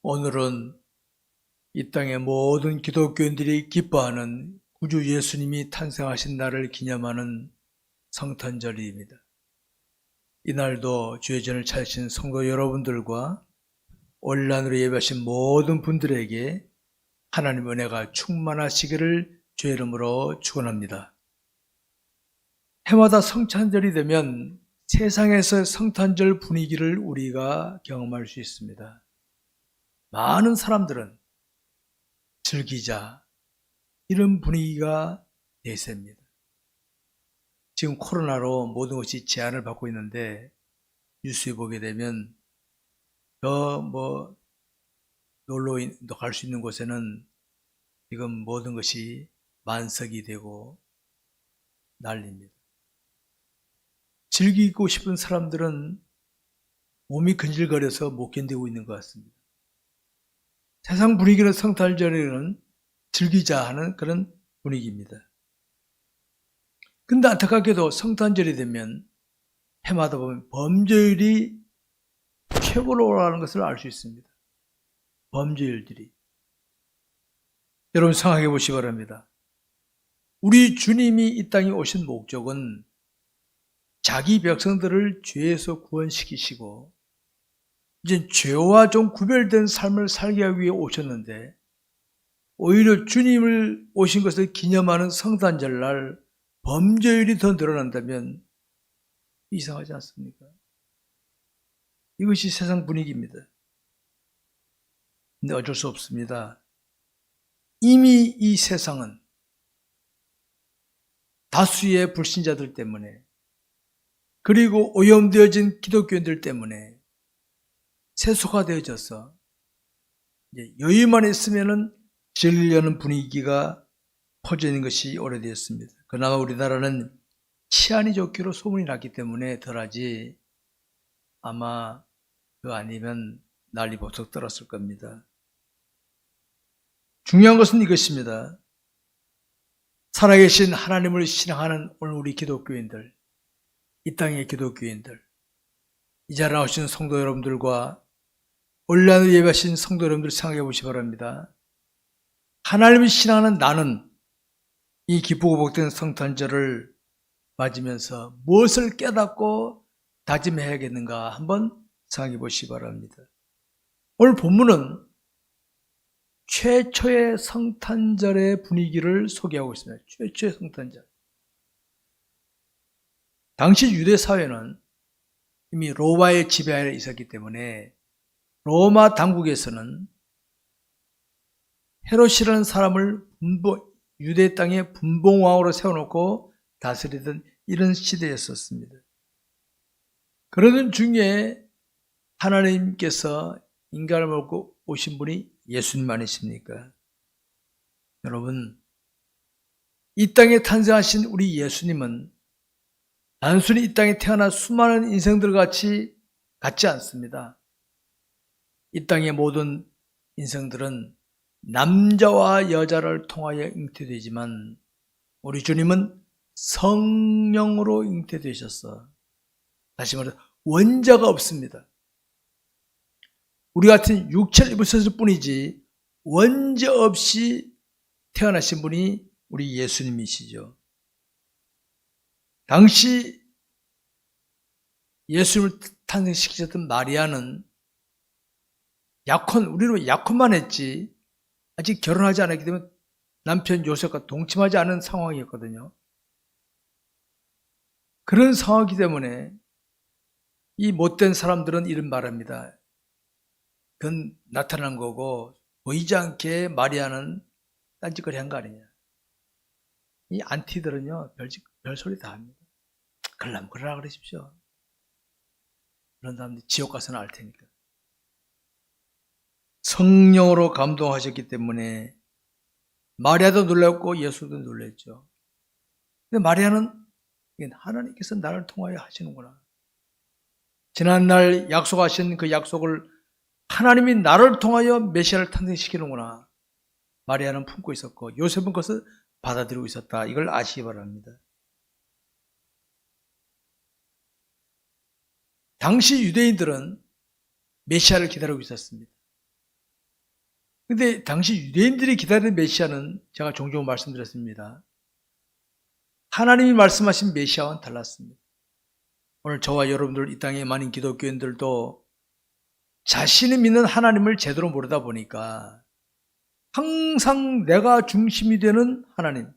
오늘은 이 땅의 모든 기독교인들이 기뻐하는 구주 예수님이 탄생하신 날을 기념하는 성탄절입니다. 이날도 주의 전을 찾으신 성도 여러분들과 온라인으로 예배하신 모든 분들에게 하나님의 은혜가 충만하시기를 주의 이름으로 축원합니다. 해마다 성탄절이 되면 세상에서 성탄절 분위기를 우리가 경험할 수 있습니다. 많은 사람들은 즐기자 이런 분위기가 대세입니다. 지금 코로나로 모든 것이 제한을 받고 있는데 뉴스에 보게 되면 놀러 갈 수 있는 곳에는 지금 모든 것이 만석이 되고 난립니다. 즐기고 싶은 사람들은 몸이 근질거려서 못 견디고 있는 것 같습니다. 세상 분위기는 성탄절에는 즐기자 하는 그런 분위기입니다. 근데 안타깝게도 성탄절이 되면 해마다 보면 범죄율이 최고로 올라가는 것을 알 수 있습니다. 범죄율들이. 여러분 생각해 보시기 바랍니다. 우리 주님이 이 땅에 오신 목적은 자기 백성들을 죄에서 구원시키시고 이제 죄와 좀 구별된 삶을 살게 하기 위해 오셨는데 오히려 주님을 오신 것을 기념하는 성탄절날 범죄율이 더 늘어난다면 이상하지 않습니까? 이것이 세상 분위기입니다. 근데 어쩔 수 없습니다. 이미 이 세상은 다수의 불신자들 때문에 그리고 오염되어진 기독교인들 때문에 세속화되어져서 여유만 있으면은 즐기려는 분위기가 퍼져 있는 것이 오래되었습니다. 그나마 우리나라는 치안이 좋기로 소문이 났기 때문에 덜하지 아마 그거 아니면 난리 버쩍 떨었을 겁니다. 중요한 것은 이것입니다. 살아계신 하나님을 신앙하는 오늘 우리 기독교인들, 이 땅의 기독교인들, 이 자리에 나오신 성도 여러분들과 온라인으로 예배하신 성도 여러분들 생각해 보시기 바랍니다. 하나님을 신앙하는 나는 이 기쁘고 복된 성탄절을 맞으면서 무엇을 깨닫고 다짐해야겠는가 한번 생각해 보시기 바랍니다. 오늘 본문은 최초의 성탄절의 분위기를 소개하고 있습니다. 최초의 성탄절. 당시 유대 사회는 이미 로마의 지배 아래 있었기 때문에 로마 당국에서는 헤롯이라는 사람을 유대 땅의 분봉왕으로 세워놓고 다스리던 이런 시대였었습니다. 그러던 중에 하나님께서 인간을 먹고 오신 분이 예수님 아니십니까? 여러분, 이 땅에 탄생하신 우리 예수님은 단순히 이 땅에 태어나 수많은 인생들 같지 않습니다. 이 땅의 모든 인생들은 남자와 여자를 통하여 잉태되지만 우리 주님은 성령으로 잉태되셨어. 다시 말해서 원자가 없습니다. 우리 같은 육체를 입으셨을 뿐이지 원자 없이 태어나신 분이 우리 예수님이시죠. 당시 예수님을 탄생시키셨던 마리아는 우리는 약혼만 했지 아직 결혼하지 않았기 때문에 남편 요셉과 동침하지 않은 상황이었거든요. 그런 상황이기 때문에 이 못된 사람들은 이런 말합니다. 그건 나타난 거고 보이지 않게 마리아는 딴짓거리 한 거 아니냐. 이 안티들은요 별소리 다 합니다. 그러려면 그러라 그러십시오. 그런 사람들이 지옥 가서는 알 테니까. 성령으로 감동하셨기 때문에 마리아도 놀랐고 예수도 놀랐죠. 근데 마리아는 하나님께서 나를 통하여 하시는구나. 지난날 약속하신 그 약속을 하나님이 나를 통하여 메시아를 탄생시키는구나. 마리아는 품고 있었고 요셉은 그것을 받아들이고 있었다. 이걸 아시기 바랍니다. 당시 유대인들은 메시아를 기다리고 있었습니다. 근데 당시 유대인들이 기다리는 메시아는 제가 종종 말씀드렸습니다. 하나님이 말씀하신 메시아와는 달랐습니다. 오늘 저와 여러분들 이 땅에 많은 기독교인들도 자신이 믿는 하나님을 제대로 모르다 보니까 항상 내가 중심이 되는 하나님.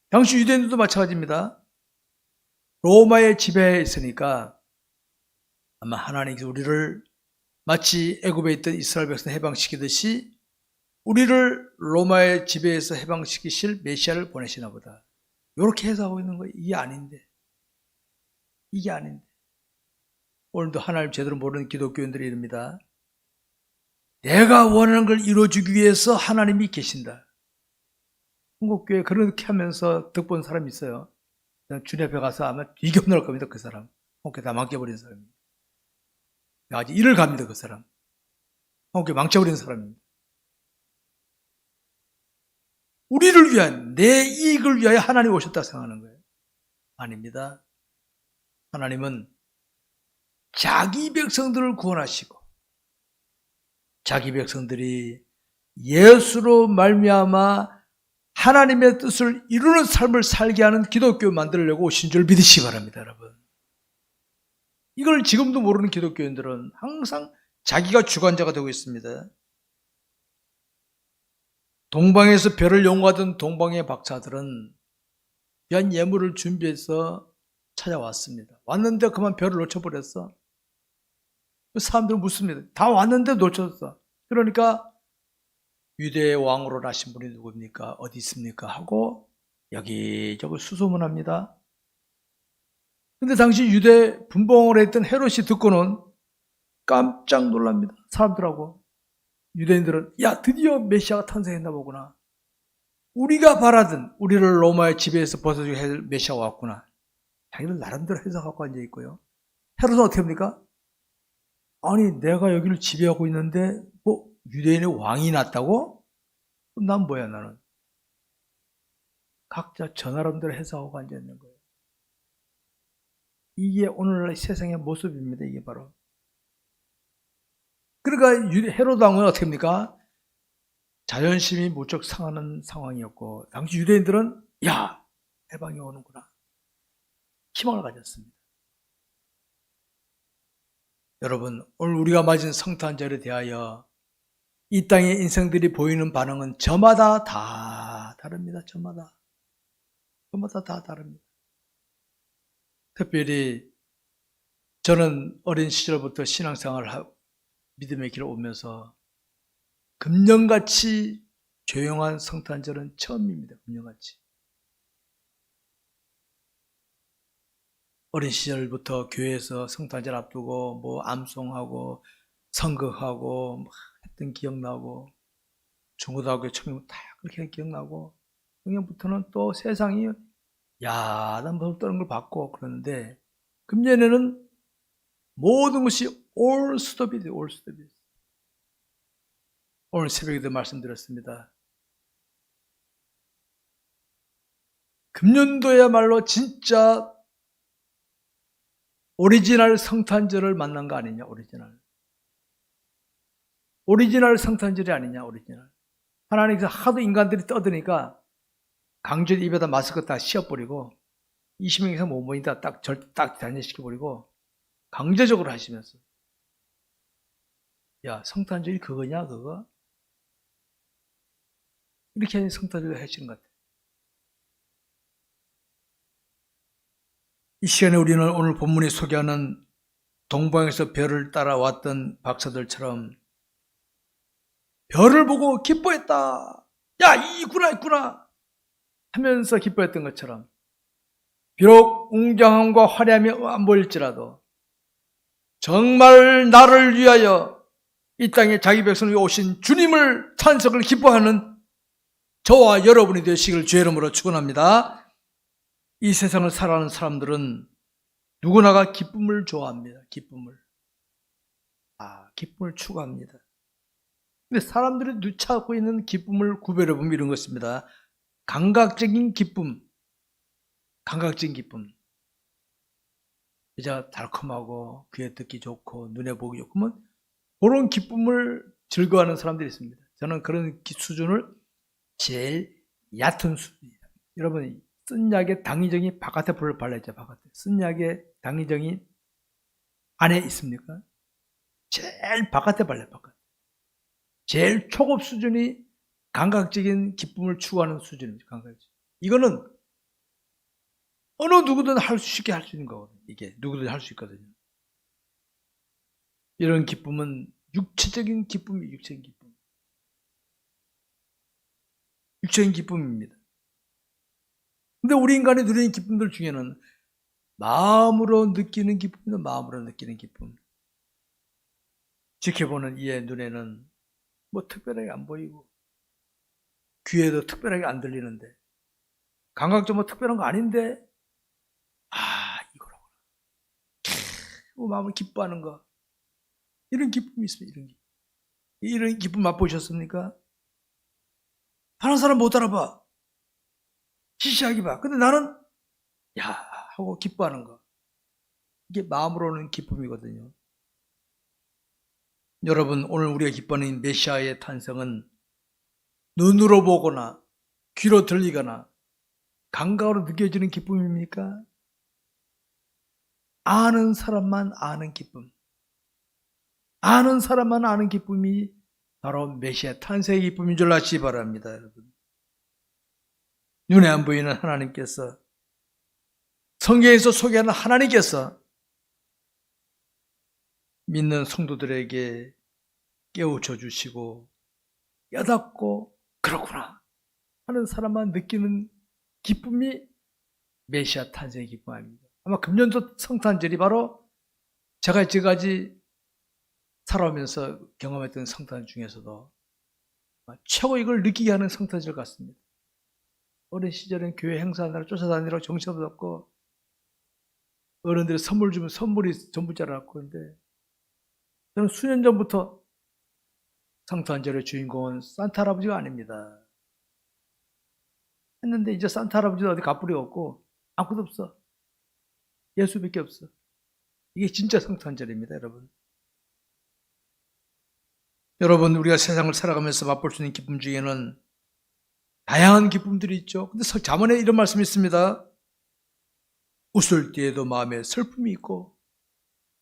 당시 유대인들도 마찬가지입니다. 로마의 지배에 있으니까 아마 하나님께서 우리를 마치 애굽에 있던 이스라엘 백성 해방시키듯이 우리를 로마의 지배에서 해방시키실 메시아를 보내시나 보다. 이렇게 해석하고 있는 거예요. 이게 아닌데. 이게 아닌데. 오늘도 하나님 제대로 모르는 기독교인들이 이릅니다. 내가 원하는 걸 이루어주기 위해서 하나님이 계신다. 한국교회 그렇게 하면서 득본 사람이 있어요. 주님 앞에 가서 아마 뒤겨 나올 겁니다. 그 사람. 한국교회 다 망쳐버린 사람입니다. 아직 일을 갑니다. 그 사람. 한국교회 망쳐버린 사람입니다. 우리를 위한, 내 이익을 위하여 하나님이 오셨다 생각하는 거예요. 아닙니다. 하나님은 자기 백성들을 구원하시고 자기 백성들이 예수로 말미암아 하나님의 뜻을 이루는 삶을 살게 하는 기독교 만들려고 오신 줄 믿으시기 바랍니다. 여러분. 이걸 지금도 모르는 기독교인들은 항상 자기가 주관자가 되고 있습니다. 동방에서 별을 연구하던 동방의 박사들은 귀한 예물을 준비해서 찾아왔습니다. 왔는데 그만 별을 놓쳐버렸어. 사람들은 묻습니다. 다 왔는데 놓쳤어. 그러니까 유대의 왕으로 나신 분이 누굽니까? 어디 있습니까? 하고 여기저기 수소문합니다. 근데 당시 유대 분봉을 했던 헤롯이 듣고는 깜짝 놀랍니다. 사람들하고. 유대인들은 야 드디어 메시아가 탄생했나 보구나. 우리가 바라던 우리를 로마의 지배에서 벗어주게 할 메시아가 왔구나. 자기는 나름대로 해석하고 앉아있고요. 헤롯은 어떻게 합니까? 아니 내가 여기를 지배하고 있는데 뭐 유대인의 왕이 났다고? 난 뭐야 나는. 각자 저 나름대로 해석하고 앉아있는 거예요. 이게 오늘날 세상의 모습입니다. 이게 바로. 그러니까 헤롯 왕은 어떻게 합니까? 자존심이 무척 상하는 상황이었고 당시 유대인들은 야 해방이 오는구나 희망을 가졌습니다. 여러분 오늘 우리가 맞은 성탄절에 대하여 이 땅의 인생들이 보이는 반응은 저마다 다 다릅니다. 저마다 다 다릅니다. 특별히 저는 어린 시절부터 신앙생활을 하고 믿음의 길을 오면서 금년같이 조용한 성탄절은 처음입니다. 금년같이. 어린 시절부터 교회에서 성탄절 앞두고 뭐 암송하고 성극하고 막 했던 기억나고 중고등학교 청년 다 그렇게 기억나고 작년부터는 또 세상이 야단 벌 떠는 걸 봤고 그러는데 금년에는 모든 것이 all stop이 돼요. all stop이. 오늘 새벽에도 말씀드렸습니다. 금년도야말로 진짜 오리지널 성탄절을 만난 거 아니냐, 오리지널 성탄절이 아니냐, 오리지널. 하나님께서 하도 인간들이 떠드니까 강제로 입에다 마스크 딱 씌워버리고 20명 이상 못 모인다 딱 단련시켜버리고 강제적으로 하시면서 야 성탄절이 그거냐 그거? 이렇게 하는 성탄절을 하시는 것 같아요. 이 시간에 우리는 오늘 본문이 소개하는 동방에서 별을 따라왔던 박사들처럼 별을 보고 기뻐했다. 야 있구나 하면서 기뻐했던 것처럼 비록 웅장함과 화려함이 안 보일지라도 정말 나를 위하여 이 땅에 자기 백성을 오신 주님을 찬석을 기뻐하는 저와 여러분이 되시길 주의 이름으로 축원합니다. 이 세상을 살아가는 사람들은 누구나가 기쁨을 좋아합니다. 기쁨을 추구합니다. 근데 사람들이 누차고 있는 기쁨을 구별해보면 이런 것입니다. 감각적인 기쁨. 그저 달콤하고 귀에 듣기 좋고 눈에 보기 좋고 그런 기쁨을 즐거워하는 사람들이 있습니다. 저는 그런 수준을 제일 얕은 수준이에요. 여러분, 쓴 약의 당위정이 바깥에 불을 발라있죠. 바깥에. 쓴 약의 당위정이 안에 있습니까? 제일 바깥에 발라요. 바깥에. 제일 초급 수준이 감각적인 기쁨을 추구하는 수준입니다. 감각적. 이거는 어느 누구든 쉽게 할 수 있는 거거든요. 이게 누구든 할 수 있거든요. 이런 기쁨은 육체적인 기쁨이 육체적인 기쁨. 육체적인 기쁨입니다. 근데 우리 인간이 누리는 기쁨들 중에는 마음으로 느끼는 기쁨이다. 마음으로 느끼는 기쁨. 지켜보는 이의 눈에는 뭐 특별하게 안 보이고 귀에도 특별하게 안 들리는데 감각적으로 뭐 특별한 거 아닌데 이거라구나. 마음을 기뻐하는 거. 이런 기쁨이 있습니다. 이런 기쁨 맛보셨습니까? 다른 사람 못 알아봐. 시시하게 봐. 근데 나는 야 하고 기뻐하는 거. 이게 마음으로는 기쁨이거든요. 여러분, 오늘 우리가 기뻐하는 메시아의 탄생은 눈으로 보거나 귀로 들리거나 감각으로 느껴지는 기쁨입니까? 아는 사람만 아는 기쁨. 아는 사람만 아는 기쁨이 바로 메시아 탄생의 기쁨인 줄 아시기 바랍니다, 여러분. 눈에 안 보이는 하나님께서, 성경에서 소개하는 하나님께서 믿는 성도들에게 깨우쳐 주시고 깨닫고 그렇구나 하는 사람만 느끼는 기쁨이 메시아 탄생의 기쁨 아닙니다. 아마 금년도 성탄절이 바로 제가 지금까지 살아오면서 경험했던 성탄 중에서도 최고 이걸 느끼게 하는 성탄절 같습니다. 어린 시절엔 교회 행사하느라 쫓아다니느라 정신없고 없고 어른들이 선물 주면 선물이 전부 줄 알았고, 근데 저는 수년 전부터 성탄절의 주인공은 산타 할아버지가 아닙니다. 했는데 이제 산타 할아버지도 어디 가뿔이 없고 아무것도 없어. 예수밖에 없어. 이게 진짜 성탄절입니다, 여러분. 여러분, 우리가 세상을 살아가면서 맛볼 수 있는 기쁨 중에는 다양한 기쁨들이 있죠. 근데 잠언에 이런 말씀이 있습니다. 웃을 때에도 마음에 슬픔이 있고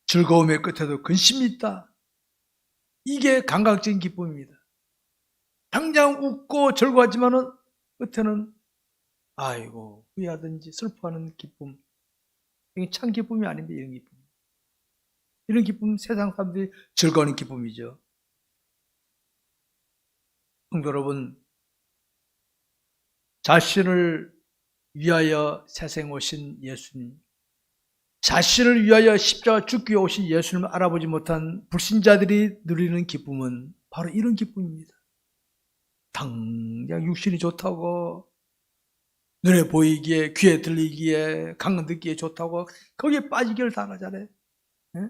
즐거움의 끝에도 근심이 있다. 이게 감각적인 기쁨입니다. 당장 웃고 즐거워하지만은 끝에는 아이고 후회하든지 슬퍼하는 기쁨. 이게 참 기쁨이 아닙니다. 이런 기쁨. 이런 기쁨 세상 사람들이 즐거워하는 기쁨이죠. 성도 여러분, 자신을 위하여 세상에 오신 예수님, 자신을 위하여 십자가 죽기에 오신 예수님을 알아보지 못한 불신자들이 누리는 기쁨은 바로 이런 기쁨입니다. 당장 육신이 좋다고, 눈에 보이기에, 귀에 들리기에, 감각 듣기에 좋다고 거기에 빠지기를 당하잖아요. 예?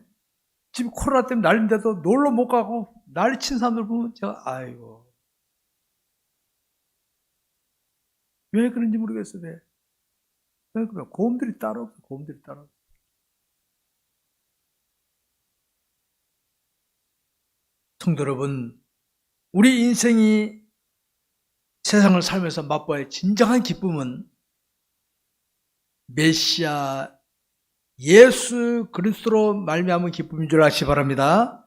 지금 코로나 때문에 난리인데도 놀러 못 가고 난리 친 사람들 보면 제가 아이고 왜 그런지 모르겠어요. 왜? 그러니까 고음들이 따로 없어. 고음들이 따로 없어. 성도 여러분, 우리 인생이 세상을 살면서 맛봐야 진정한 기쁨은 메시아 예수 그리스도로 말미암은 기쁨인 줄 아시기 바랍니다.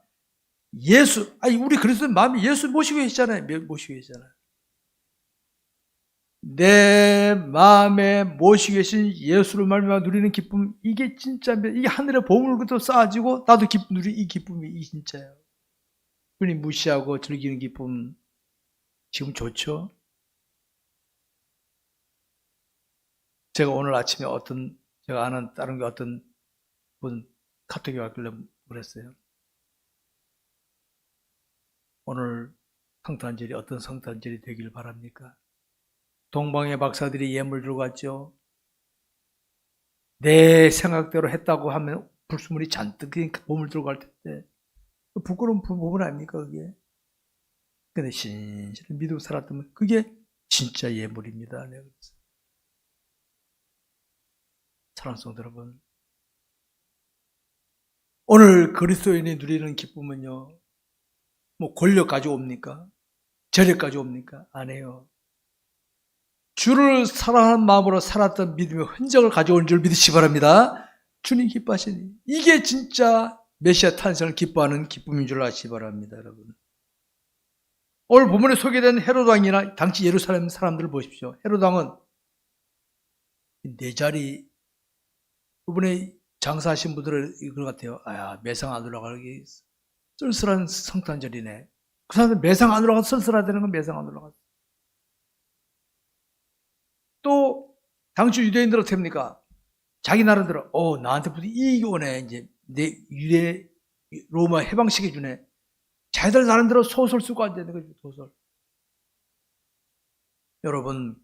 우리 그리스도의 마음이 예수 모시고 계시잖아요. 모시고 계시잖아요. 내 마음에 모시고 계신 예수를 말미암아 누리는 기쁨, 이게 진짜입니다. 이게 하늘의 보물부터 쌓아지고 나도 누리 이 기쁨이 이 진짜예요. 흔히 무시하고 즐기는 기쁨 지금 좋죠? 제가 오늘 아침에 제가 아는 다른 어떤 분 카톡이 왔길래 그랬어요. 오늘 성탄절이 어떤 성탄절이 되길 바랍니까? 동방의 박사들이 예물 들고 갔죠. 내 생각대로 했다고 하면 불순물이 잔뜩 보물 들고 갈 텐데 부끄러운 부분 아닙니까 그게? 근데 신실히 믿고 살았다면 그게 진짜 예물입니다. 내가 그랬어요. 사랑하는 성도 여러분, 오늘 그리스도인이 누리는 기쁨은요, 뭐 권력 가져옵니까? 재력 가져옵니까? 안 해요. 주를 사랑하는 마음으로 살았던 믿음의 흔적을 가져온 줄 믿으시기 바랍니다. 주님 기뻐하시니 이게 진짜 메시아 탄생을 기뻐하는 기쁨인 줄 아시기 바랍니다. 여러분, 오늘 본문에 소개된 헤롯 왕이나 당시 예루살렘 사람들을 보십시오. 헤롯 왕은 네 자리, 이번에 장사하신 분들은 이걸 같아요. 아야, 매상 안 올라가기 쓸쓸한 성탄절이네. 그 사람들 매상 안 올라가서 쓸쓸하다는 건 매상 안 올라가서. 또 당시 유대인들 어떻게 합니까? 자기 나라대로 나한테 무슨 이익이 오네. 이제 내 유대 로마 해방시켜 주네. 자기들 나름대로 소설 쓰고 앉아있는 거죠. 소설. 여러분,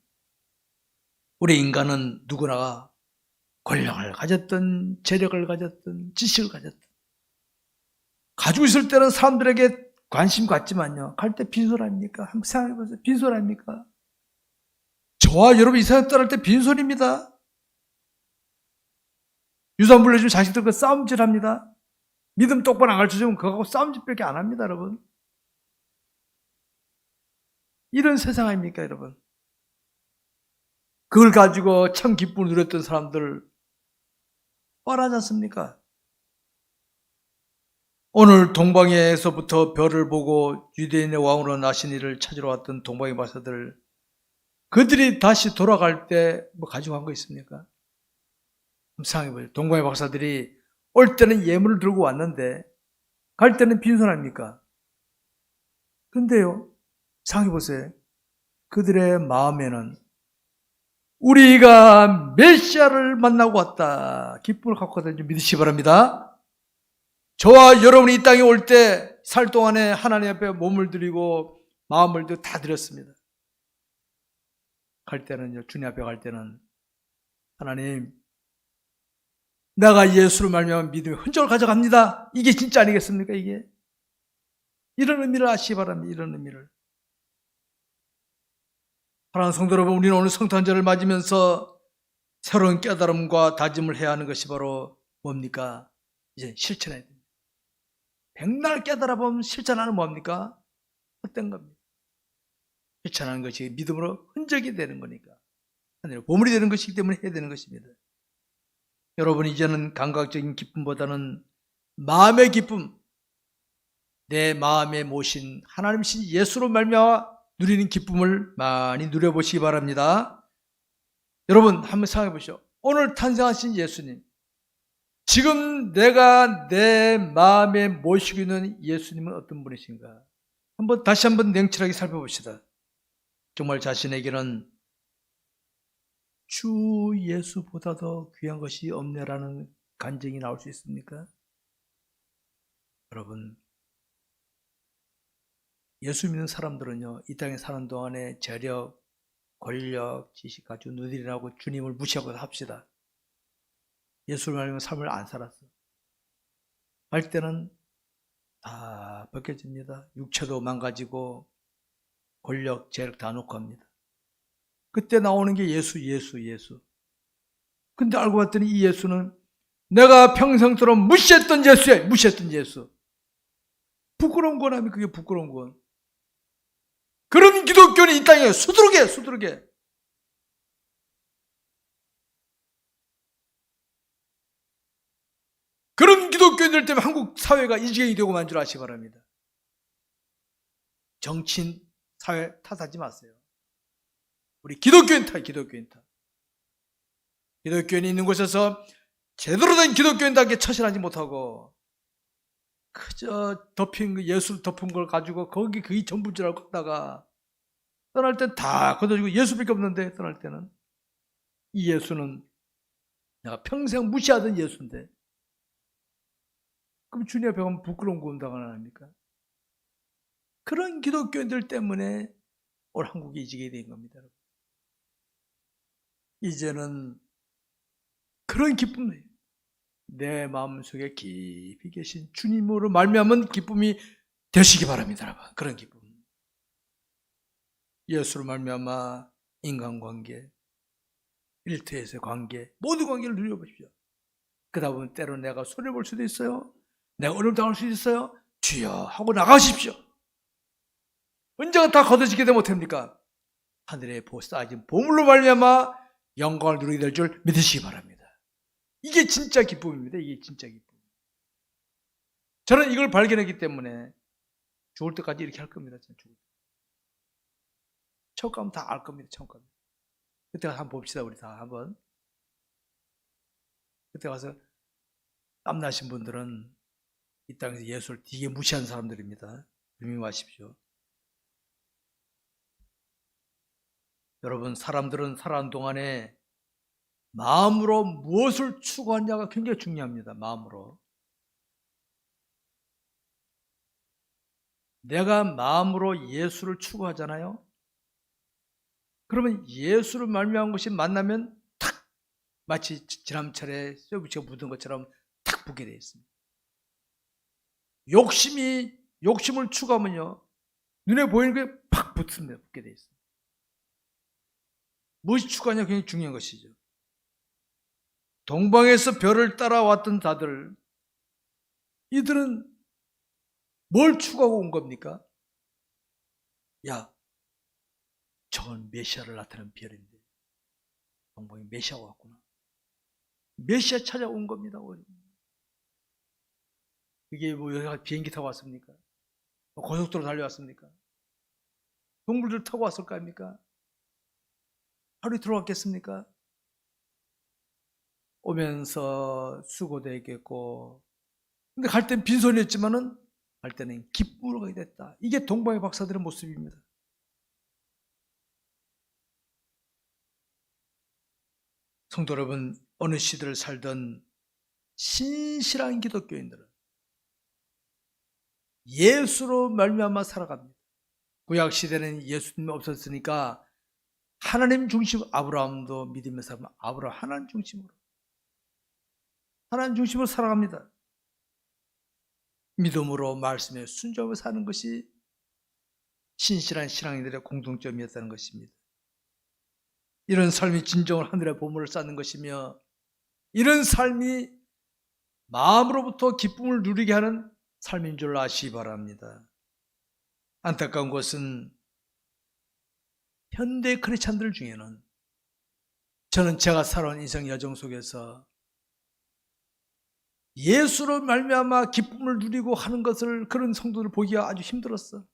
우리 인간은 누구나 권력을 가졌든 재력을 가졌든 지식을 가졌든 가지고 있을 때는 사람들에게 관심 갖지만요, 갈 때 빈손 아닙니까? 한번 생각해보세요. 빈손 아닙니까? 저와 여러분 이 세상 떠날 때 빈손입니다. 유산 물려주면 자식들과 싸움질합니다. 믿음 똑바로 안 가르쳐주면 그거하고 싸움질밖에 안 합니다. 여러분, 이런 세상 아닙니까? 여러분, 그걸 가지고 참 기쁨을 누렸던 사람들 뻔하지 않습니까? 오늘 동방에서부터 별을 보고 유대인의 왕으로 나신 이를 찾으러 왔던 동방의 박사들, 그들이 다시 돌아갈 때 뭐 가지고 간 거 있습니까? 생각해보세요. 동방의 박사들이 올 때는 예물을 들고 왔는데 갈 때는 빈손 아닙니까? 근데요, 생각해보세요. 그들의 마음에는 우리가 메시아를 만나고 왔다, 기쁨을 갖고 왔다는 줄 믿으시기 바랍니다. 저와 여러분이 이 땅에 올 때 살 동안에 하나님 앞에 몸을 드리고 마음을 다 드렸습니다. 갈 때는요, 주님 앞에 갈 때는 하나님, 내가 예수를 말미암아 믿음의 흔적을 가져갑니다. 이게 진짜 아니겠습니까? 이게 이런 의미를 아시기 바랍니다. 이런 의미를. 사랑하는 성도 여러분, 우리는 오늘 성탄절을 맞으면서 새로운 깨달음과 다짐을 해야 하는 것이 바로 뭡니까? 이제 실천해야 됩니다. 백날 깨달아 보면 실천하는 뭡니까? 헛된 겁니다. 실천하는 것이 믿음으로 흔적이 되는 거니까, 하늘의 보물이 되는 것이기 때문에 해야 되는 것입니다. 여러분, 이제는 감각적인 기쁨보다는 마음의 기쁨, 내 마음에 모신 하나님이신 예수로 말미암아 누리는 기쁨을 많이 누려보시기 바랍니다. 여러분, 한번 생각해 보시죠. 오늘 탄생하신 예수님, 지금 내가 내 마음에 모시고 있는 예수님은 어떤 분이신가? 다시 한번 냉철하게 살펴봅시다. 정말 자신에게는 주 예수보다 더 귀한 것이 없네라는 간증이 나올 수 있습니까? 여러분, 예수 믿는 사람들은요, 이 땅에 사는 동안에 재력, 권력, 지식 가지고 누리라고 주님을 무시하고 합시다. 예수를 말하면 삶을 안 살았어. 할 때는 다 벗겨집니다. 육체도 망가지고 권력, 재력 다 놓고 합니다. 그때 나오는 게 예수. 근데 알고 봤더니 이 예수는 내가 평생처럼 무시했던 예수야. 무시했던 예수. 부끄러운 건 하면 그게 부끄러운 건. 그런 기독교는 이 땅에 수두룩해. 그런 기독교인들 때문에 한국 사회가 이 지경이 되고 만 줄 아시기 바랍니다. 정치인 사회 탓하지 마세요. 우리 기독교인 탓. 기독교인이 있는 곳에서 제대로 된 기독교인답게 처신하지 못하고 그저 예수를 덮은 걸 가지고 거기 그게 전부인 줄 알고 갔다가 떠날 땐 다 걷어주고 예수밖에 없는데, 떠날 때는 이 예수는 내가 평생 무시하던 예수인데, 그럼 주님 앞에 가면 부끄러운 구원 당하는 아닙니까? 그런 기독교인들 때문에 오늘 한국이 이 지경이 된 겁니다. 이제는 그런 기쁨이에요. 내 마음속에 깊이 계신 주님으로 말미암은 기쁨이 되시기 바랍니다. 여러분, 그런 기쁨. 예수로 말미암아 인간관계, 일터에서의 관계, 모든 관계를 누려보십시오. 그러다 보면 때로 내가 손해볼 수도 있어요. 내가 어려움 당할 수도 있어요. 주여 하고 나가십시오. 언젠가 다 거둬지게 되면 어떡합니까? 하늘에 쌓아진 보물로 말미암아 영광을 누리게 될 줄 믿으시기 바랍니다. 이게 진짜 기쁨입니다. 이게 진짜 기쁨. 저는 이걸 발견했기 때문에 죽을 때까지 이렇게 할 겁니다. 죽을 때. 처음 가면 다 알 겁니다. 처음 가면. 그때 가서 한번 봅시다. 우리 다 한번. 그때 가서 땀나신 분들은 이 땅에서 예수를 되게 무시한 사람들입니다. 조심하십시오. 여러분, 사람들은 살아가는 동안에 마음으로 무엇을 추구하느냐가 굉장히 중요합니다. 마음으로. 내가 마음으로 예수를 추구하잖아요. 그러면 예수를 말미암은 것이 만나면 탁 마치 지남철에 쇠붙이가 묻은 것처럼 탁 붙게 되어 있습니다. 욕심을 추구하면요 눈에 보이는 게 팍 붙습니다. 붙게 되어 있습니다. 무엇이 추구하냐 굉장히 중요한 것이죠. 동방에서 별을 따라왔던 자들, 이들은 뭘 추구하고 온 겁니까? 야, 저건 메시아를 나타내는 별인데 동방에 메시아가 왔구나. 메시아 찾아온 겁니다. 이게 뭐 여기가 비행기 타고 왔습니까? 고속도로 달려왔습니까? 동물들 타고 왔을 거 아닙니까? 하루에 들어왔겠습니까? 오면서 수고도 했겠고, 근데 갈 땐 빈손이었지만은 갈 때는 기쁨으로 가게 됐다. 이게 동방의 박사들의 모습입니다. 성도 여러분, 어느 시대를 살던 신실한 기독교인들은 예수로 말미암아 살아갑니다. 구약 시대는 예수님이 없었으니까 하나님 중심, 아브라함도 믿음의 사람, 아브라함 하나님 중심으로 살아갑니다. 믿음으로 말씀에 순종하며 사는 것이 신실한 신앙인들의 공통점이었다는 것입니다. 이런 삶이 진정한 하늘의 보물을 쌓는 것이며, 이런 삶이 마음으로부터 기쁨을 누리게 하는 삶인 줄 아시기 바랍니다. 안타까운 것은 현대 크리스찬들 중에는, 저는 제가 살아온 인생 여정 속에서 예수로 말미암아 기쁨을 누리고 하는 것을, 그런 성도를 보기가 아주 힘들었어.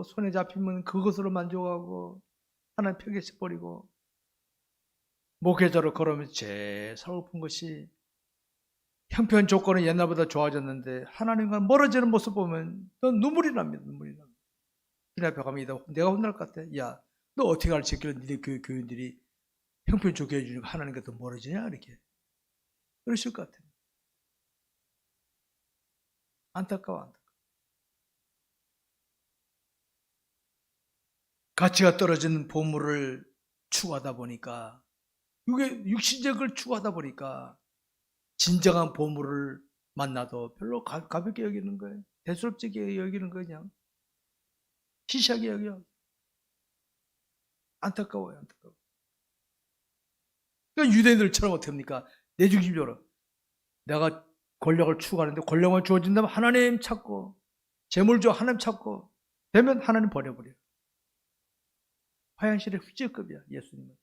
손에 잡히면 그것으로 만족하고 하나님 폐기해 버리고, 목회자로 걸으면서 제일 서글픈 것이 형편 조건은 옛날보다 좋아졌는데 하나님과 멀어지는 모습 보면 눈물이 납니다. 눈물이 납니다. 주님 앞에 가면 내가 혼날 것 같아. 야, 너 어떻게 가르쳤길래 니네 교인들이 형편 좋게 해주니까 하나님과 더 멀어지냐? 이렇게 그러실 것 같아요. 안타까워. 가치가 떨어지는 보물을 추구하다 보니까, 이게 육신적을 추구하다 보니까 진정한 보물을 만나도 별로 가볍게 여기는 거예요. 대수롭게 여기는 거예요. 그냥 시시하게 여겨. 안타까워요. 그러니까 유대인들처럼 어떻게 합니까? 내 중심적으로 내가 권력을 추구하는데, 권력만 주어진다면 하나님 찾고, 재물 줘 하나님 찾고, 되면 하나님 버려버려요. 화장실의 휘질급이야, 예수님은.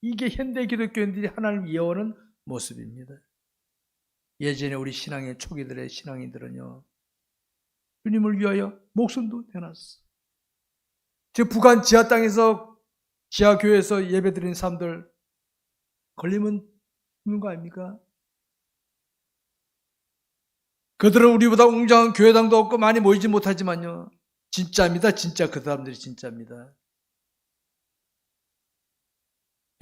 이게 현대 기독교인들이 하나님 이해하는 모습입니다. 예전에 우리 신앙의 초기들의 신앙인들은요, 주님을 위하여 목숨도 내놨어. 저 북한 지하 땅에서, 지하교회에서 예배드리는 사람들 걸리면 죽는 거 아닙니까? 그들은 우리보다 웅장한 교회당도 없고 많이 모이지 못하지만요, 진짜입니다. 진짜 그 사람들이 진짜입니다.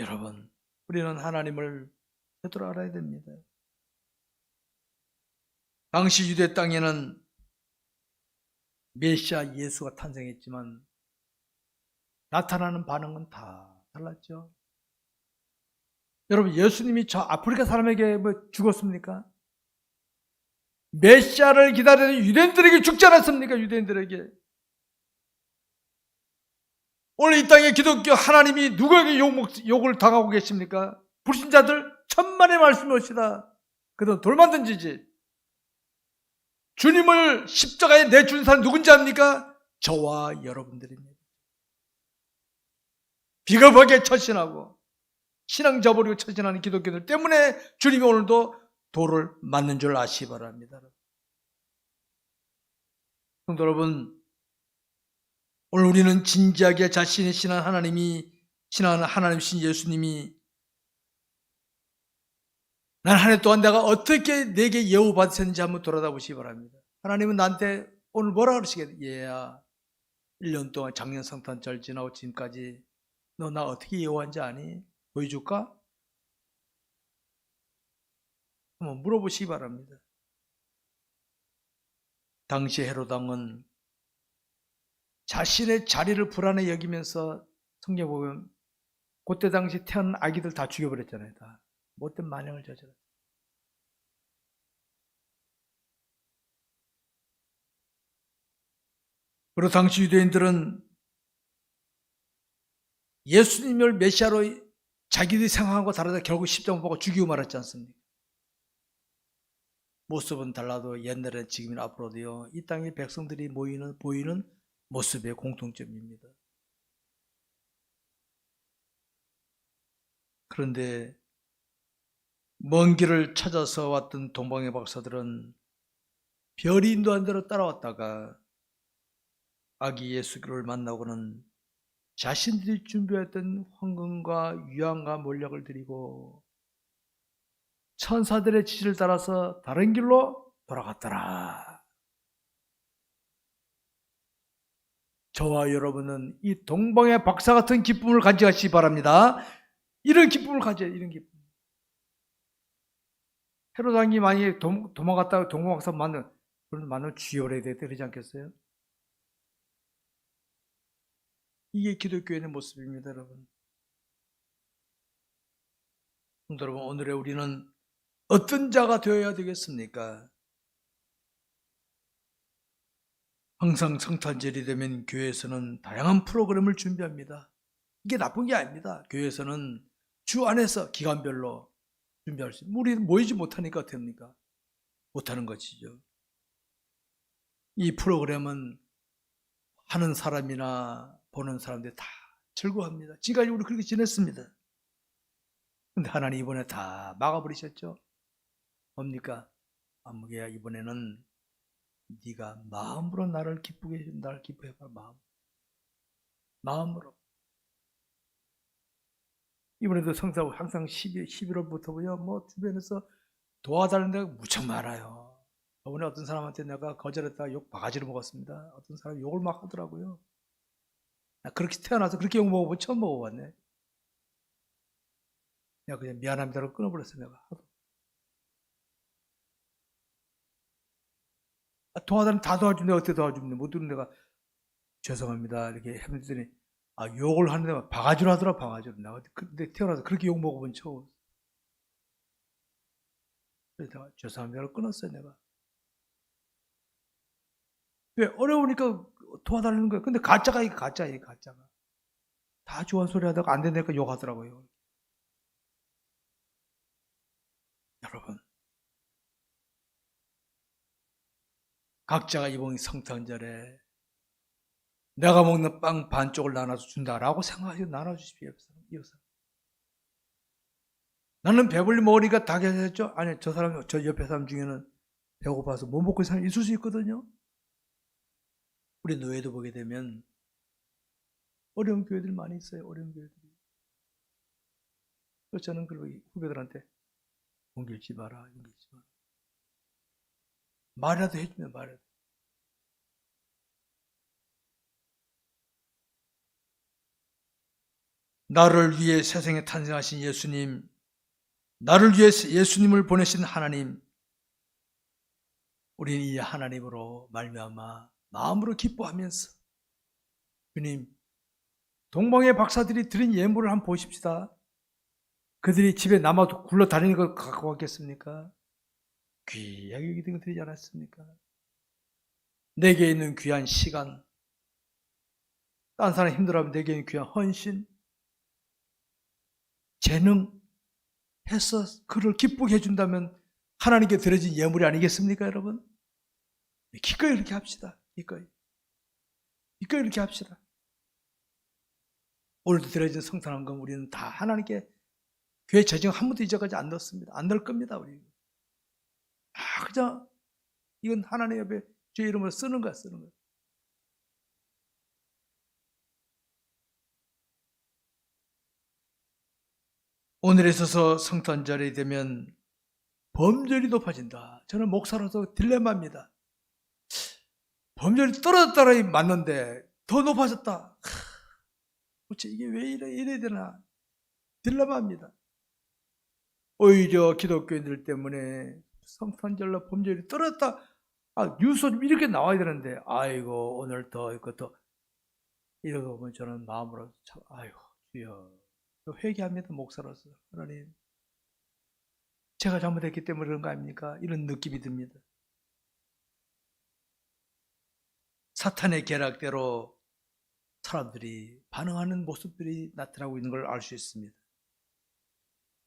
여러분, 우리는 하나님을 제대로 알아야 됩니다. 당시 유대 땅에는 메시아 예수가 탄생했지만 나타나는 반응은 다 달랐죠. 여러분, 예수님이 저 아프리카 사람에게 죽었습니까? 메시아를 기다리는 유대인들에게 죽지 않았습니까? 유대인들에게. 오늘 이 땅에 기독교 하나님이 누구에게 욕을 당하고 계십니까? 불신자들 천만의 말씀이 옵시다. 그들은 돌 만든 지지. 주님을 십자가에 내준 사람 누군지 압니까? 저와 여러분들입니다. 비겁하게 처신하고 신앙 저버리고 처신하는 기독교들 때문에 주님이 오늘도 돌을 맞는 줄 아시기 바랍니다. 성도 여러분, 오늘 우리는 진지하게 자신의 신앙하는 하나님이신 예수님이 난 한 해 동안 내가 어떻게 내게 예우 받으셨는지 한번 돌아다보시기 바랍니다. 하나님은 나한테 오늘 뭐라 그러시겠어요? 얘야, 1년 동안 작년 성탄절 지나고 지금까지 너 나 어떻게 예우한지 아니? 보여줄까? 한번 물어보시기 바랍니다. 당시 헤롯 왕은 자신의 자리를 불안해 여기면서 성경 보면 그때 당시 태어난 아기들 다 죽여버렸잖아요. 다 못된 만행을 저질렀어요. 그리고 당시 유대인들은 예수님을 메시아로 자기들이 생각한 거 다르다 결국 십자가 못 박고 죽이고 말았지 않습니까? 모습은 달라도 옛날에 지금이나 앞으로도요, 이 땅의 백성들이 보이는 모습의 공통점입니다. 그런데 먼 길을 찾아서 왔던 동방의 박사들은 별이 인도한 대로 따라왔다가 아기 예수를 만나고는 자신들이 준비했던 황금과 유황과 몰약을 드리고 천사들의 지시를 따라서 다른 길로 돌아갔더라. 저와 여러분은 이 동방의 박사 같은 기쁨을 가져가시기 바랍니다. 이런 기쁨을 가져야 이런 기쁨. 헤롯 왕이 만약에 도망갔다가 동방 박사 만나면 쥐어버려야 돼. 그러지 않겠어요? 이게 기독교인의 모습입니다, 여러분. 성도 여러분, 오늘의 우리는 어떤 자가 되어야 되겠습니까? 항상 성탄절이 되면 교회에서는 다양한 프로그램을 준비합니다. 이게 나쁜 게 아닙니다. 교회에서는 주 안에서 기간별로 준비할 수 있습니다. 우리 모이지 못하니까 어떻게 합니까? 못하는 것이죠. 이 프로그램은 하는 사람이나 보는 사람들이 다 즐거워합니다. 지금까지 우리 그렇게 지냈습니다. 근데 하나님 이번에 다 막아버리셨죠? 뭡니까? 아무개야, 이번에는 네가 마음으로 나를 기쁘게 해준, 나를 기뻐해봐. 마음으로. 이번에도 성사하고 항상 11월부터 뭐 주변에서 도와달라는 데가 무척 많아요. 저번에 어떤 사람한테 내가 거절했다가 욕 바가지로 먹었습니다. 어떤 사람이 욕을 막 하더라고요. 나 그렇게 태어나서 그렇게 욕 먹어본 처음 먹어봤네. 내가 그냥 미안합니다로 끊어버렸어, 내가. 도와달라면 다 도와주는데 어떻게 도와주는데 못 들은 내가 죄송합니다 이렇게 했더니 욕을 하는데 바가지로 하더라. 바가지로. 내가 근데 태어나서 그렇게 욕 먹어본 처음. 그래서 내가 죄송합니다로 끊었어요, 내가. 왜? 어려우니까 도와달라는 거야. 근데 가짜가 가짜예요, 가짜가. 다 좋은 소리 하다가 안 된다니까 욕하더라고요. 여러분, 각자가 이번 성탄절에 내가 먹는 빵 반쪽을 나눠서 준다라고 생각하시고 나눠주십시오. 이어서. 나는 배불리 먹으니까 다 계셨죠? 아니, 저 옆에 사람 중에는 배고파서 못 먹고 있는 사람이 있을 수 있거든요. 우리 노예도 보게 되면 어려운 교회들 많이 있어요. 어려운 교회들이. 그래서 저는 그리고 후배들한테 옮길지 마라. 옮길지 마라. 말이라도 해주면 말이라도. 나를 위해 세상에 탄생하신 예수님, 나를 위해 예수님을 보내신 하나님, 우리는 이 하나님으로 말미암아 마음으로 기뻐하면서 주님, 동방의 박사들이 드린 예물을 한번 보십시다. 그들이 집에 남아도 굴러다니는 걸 갖고 왔겠습니까? 귀하게 여기는 거 드리지 않았습니까? 내게 있는 귀한 시간, 딴 사람 힘들어하면 내게 있는 귀한 헌신, 재능 해서 그를 기쁘게 해준다면 하나님께 드려진 예물이 아니겠습니까, 여러분? 기꺼이 그렇게 합시다. 기꺼이 그렇게 합시다. 오늘도 드려진 성탄환금 우리는 다 하나님께 교회 재정 한 번도 이제까지 안 넣었습니다. 안 넣을 겁니다. 우리 그냥 이건 하나님 옆에 주의 이름으로 쓰는 거야. 오늘에 있어서 성탄절이 되면 범죄율이 높아진다. 저는 목사로서 딜레마입니다. 범죄율이 떨어졌다라 맞는데 더 높아졌다. 도대체 이게 왜 이래야 되나? 딜레마입니다. 오히려 기독교인들 때문에 성탄절로 범죄율이 떨어졌다. 뉴스 좀 이렇게 나와야 되는데, 아이고, 오늘 더, 이것도, 이러고 보면 저는 마음으로 참, 아이고, 주여. 회개합니다, 목사로서. 하나님. 제가 잘못했기 때문에 그런 거 아닙니까? 이런 느낌이 듭니다. 사탄의 계략대로 사람들이 반응하는 모습들이 나타나고 있는 걸 알 수 있습니다.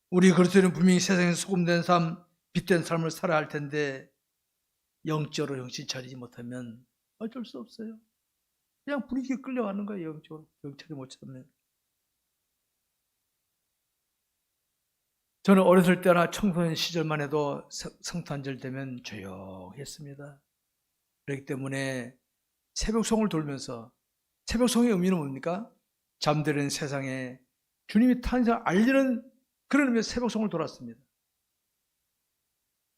우리 그리스도인은 분명히 세상에 소금된 삶, 빛된 삶을 살아야 할 텐데 영적으로 정신 차리지 못하면 어쩔 수 없어요. 그냥 분위기에 끌려가는 거예요. 영적으로 정체를 못 찾으면. 저는 어렸을 때나 청소년 시절만 해도 성탄절 되면 조용했습니다. 그렇기 때문에 새벽송을 돌면서, 새벽송의 의미는 뭡니까? 잠드는 세상에 주님이 탄생을 알리는 그런 의미에서 새벽송을 돌았습니다.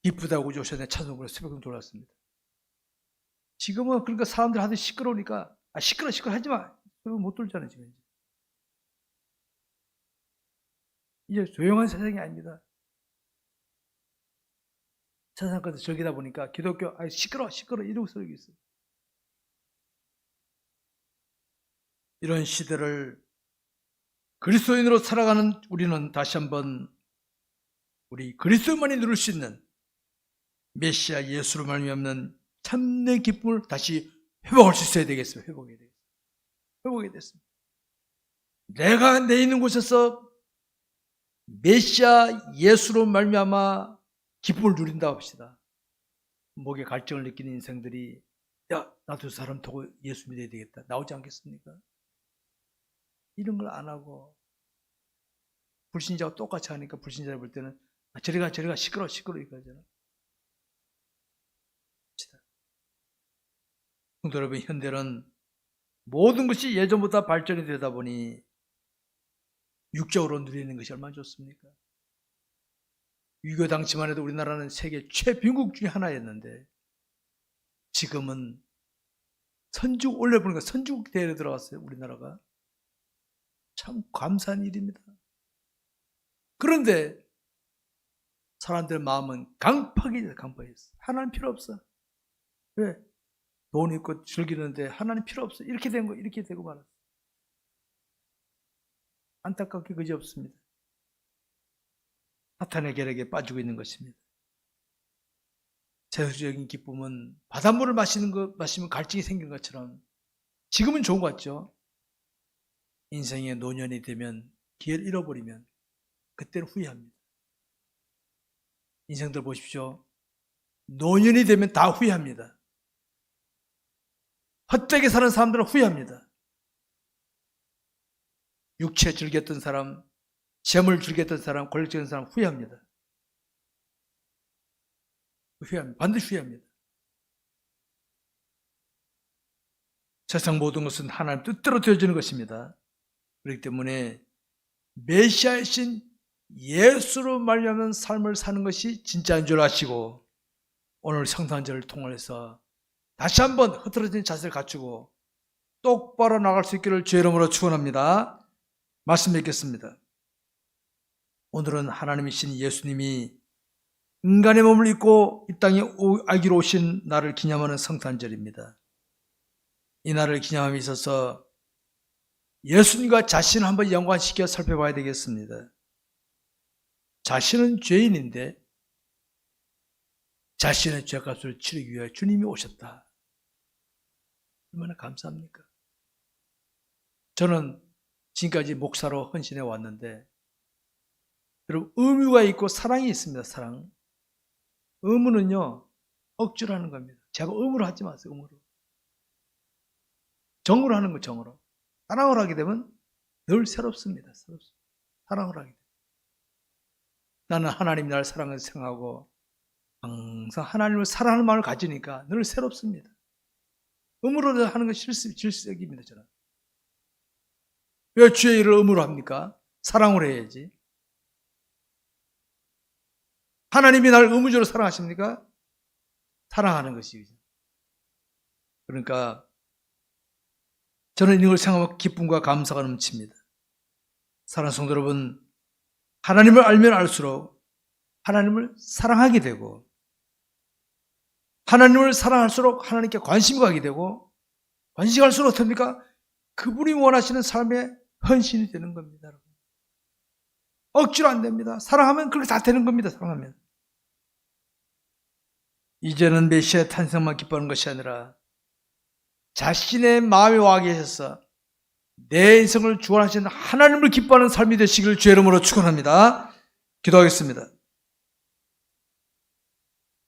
기쁘다고 조선의 찬송으로 새벽송 돌았습니다. 지금은 그러니까 사람들 하도 시끄러우니까 시끄러 하지 마. 못 돌잖아요. 지금 이제 조용한 세상이 아닙니다. 세상 것도 저기다 보니까 기독교 시끄러 이러고 소리가 있어요. 이런 시대를 그리스도인으로 살아가는 우리는 다시 한번 우리 그리스도만이 누릴 수 있는 메시아 예수로 말미암는 참된 기쁨을 다시 회복할 수 있어야 되겠어요. 회복이 됐습니다. 내가 내 있는 곳에서 메시아 예수로 말미암아 기쁨을 누린다 합시다. 목에 갈증을 느끼는 인생들이 나도 사람 두고 예수 믿어야 되겠다. 나오지 않겠습니까? 이런 걸 안 하고 불신자와 똑같이 하니까 불신자를 볼 때는 저리가 시끄러 이거 하잖아. 성도 여러분, 현대는 모든 것이 예전보다 발전이 되다 보니 육적으로 누리는 것이 얼마나 좋습니까? 유교 당시만 해도 우리나라는 세계 최빈국 중에 하나였는데 지금은 선진국 올려보니까 선진국 대회에 들어갔어요. 우리나라가. 참 감사한 일입니다. 그런데 사람들의 마음은 강팍이죠. 하나님 필요 없어. 왜? 돈 있고 즐기는데 하나님 필요 없어. 이렇게 된 거, 이렇게 되고 말았어. 안타깝게 그지 없습니다. 사탄의 계략에 빠지고 있는 것입니다. 세속적인 기쁨은 바닷물을 마시면 갈증이 생긴 것처럼 지금은 좋은 것 같죠? 인생의 노년이 되면 기회를 잃어버리면 그때는 후회합니다. 인생들 보십시오. 노년이 되면 다 후회합니다. 헛되게 사는 사람들은 후회합니다. 육체 즐겼던 사람, 재물 즐겼던 사람, 권력적인 사람 후회합니다. 반드시 후회합니다. 세상 모든 것은 하나님 뜻대로 되어지는 것입니다. 그렇기 때문에 메시아이신 예수로 말미암은 삶을 사는 것이 진짜인 줄 아시고 오늘 성탄절을 통해서 다시 한번 흐트러진 자세를 갖추고 똑바로 나갈 수 있기를 주의 이름으로 축원합니다. 말씀 뵙겠습니다. 오늘은 하나님이신 예수님이 인간의 몸을 입고 이 땅에 알기로 오신 날을 기념하는 성탄절입니다. 이 날을 기념함에 있어서 예수님과 자신을 한번 연관시켜 살펴봐야 되겠습니다. 자신은 죄인인데 자신의 죄값을 치르기 위해 주님이 오셨다. 얼마나 감사합니까? 저는 지금까지 목사로 헌신해 왔는데 여러분, 의무가 있고 사랑이 있습니다. 사랑. 의무는요 억지로 하는 겁니다. 제가 의무로 하지 마세요. 의무로. 정으로 하는 거 정으로. 사랑을 하게 되면 늘 새롭습니다. 사랑을 하게 됩니다. 나는 하나님이 나를 사랑해서 생각하고 항상 하나님을 사랑하는 마음을 가지니까 늘 새롭습니다. 의무로 하는 건 질색입니다. 저는. 왜 주의 일을 의무로 합니까? 사랑으로 해야지. 하나님이 나를 의무적으로 사랑하십니까? 사랑하는 것이죠. 그러니까 저는 이걸 생각하면 기쁨과 감사가 넘칩니다. 사랑하는 성도 여러분, 하나님을 알면 알수록 하나님을 사랑하게 되고, 하나님을 사랑할수록 하나님께 관심이 가게 되고, 관심이 갈수록 어떻습니까? 그분이 원하시는 삶에 헌신이 되는 겁니다. 여러분. 억지로 안 됩니다. 사랑하면 그렇게 다 되는 겁니다. 사랑하면. 이제는 메시아의 탄생만 기뻐하는 것이 아니라 자신의 마음에 와 계셔서 내 인생을 주관하시는 하나님을 기뻐하는 삶이 되시기를 주의 이름으로 축원합니다. 기도하겠습니다.